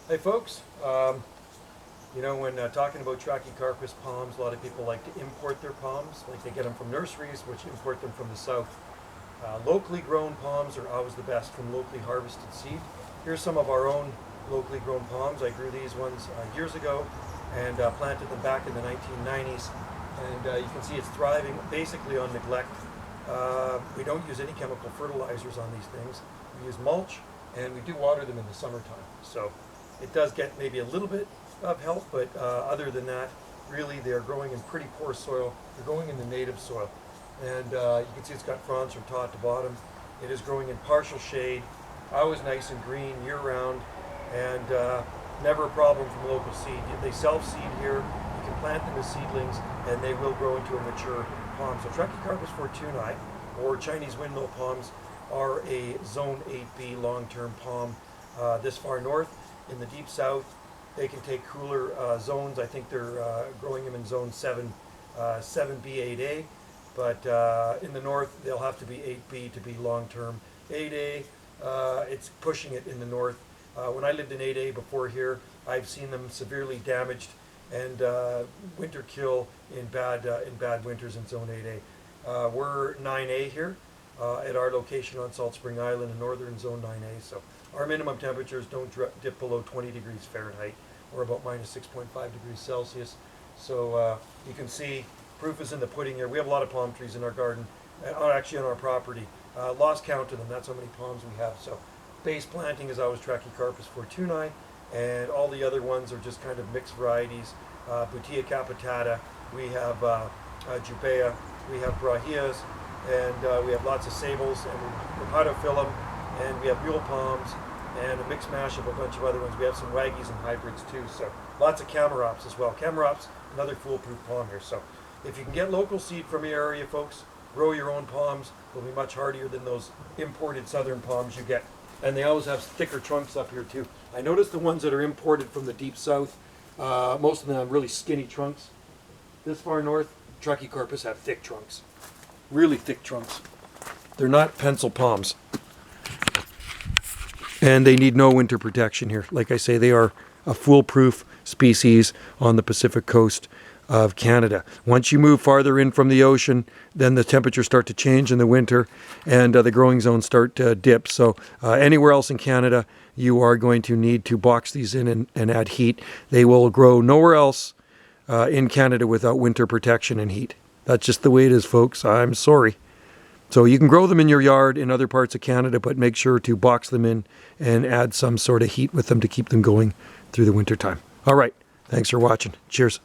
Hey folks, you know, when talking about Trachycarpus palms, a lot of people like to import their palms, like they get them from nurseries, which import them from the south. Locally grown palms are always the best from locally harvested seed. Here's some of our own locally grown palms. I grew these ones years ago and planted them back in the 1990s. And you can see it's thriving basically on neglect. We don't use any chemical fertilizers on these things. We use mulch and we do water them in the summertime. So it does get maybe a little bit of help, but other than that, really they're growing in pretty poor soil. They're growing in the native soil. And you can see it's got fronds from top to bottom. It is growing in partial shade, always nice and green year round, and never a problem from local seed. They self-seed here. You can plant them as seedlings and they will grow into a mature palm. So Trachycarpus fortunei, or Chinese windmill palms, are a zone 8B long-term palm this far north. In the deep south, they can take cooler zones. I think they're growing them in zone 7, 7B, 8A. But in the north, they'll have to be 8B to be long-term. 8A, it's pushing it in the north. When I lived in 8A before here, I've seen them severely damaged and winter kill in bad winters in zone 8A. We're 9A here at our location on Salt Spring Island in northern zone 9A. So our minimum temperatures don't dip below 20 degrees Fahrenheit or about minus 6.5 degrees Celsius. So you can see proof is in the pudding here. We have a lot of palm trees in our garden, actually on our property. Lost count of them, that's how many palms we have. So base planting is always Trachycarpus fortunei, and all the other ones are just kind of mixed varieties. Butea capitata, we have Jubea, we have Brahias, and we have lots of sables, and Rhipatophyllum, and we have mule palms, and a mixed mash of a bunch of other ones. We have some waggies and hybrids too, so lots of Camarops as well. Camarops, another foolproof palm here. So if you can get local seed from your area, folks, grow your own palms. They'll be much hardier than those imported southern palms you get. And they always have thicker trunks up here too. I noticed the ones that are imported from the deep south, most of them have really skinny trunks. This far north, Trachycarpus have thick trunks. Really thick trunks. They're not pencil palms. And they need no winter protection here. Like I say, they are a foolproof species on the Pacific coast of Canada. Once you move farther in from the ocean, then the temperatures start to change in the winter and the growing zones start to dip. So anywhere else in Canada, you are going to need to box these in and add heat. They will grow nowhere else in Canada without winter protection and heat. That's just the way it is, folks. I'm sorry. So you can grow them in your yard in other parts of Canada, but make sure to box them in and add some sort of heat with them to keep them going through the winter time. All right. Thanks for watching. Cheers.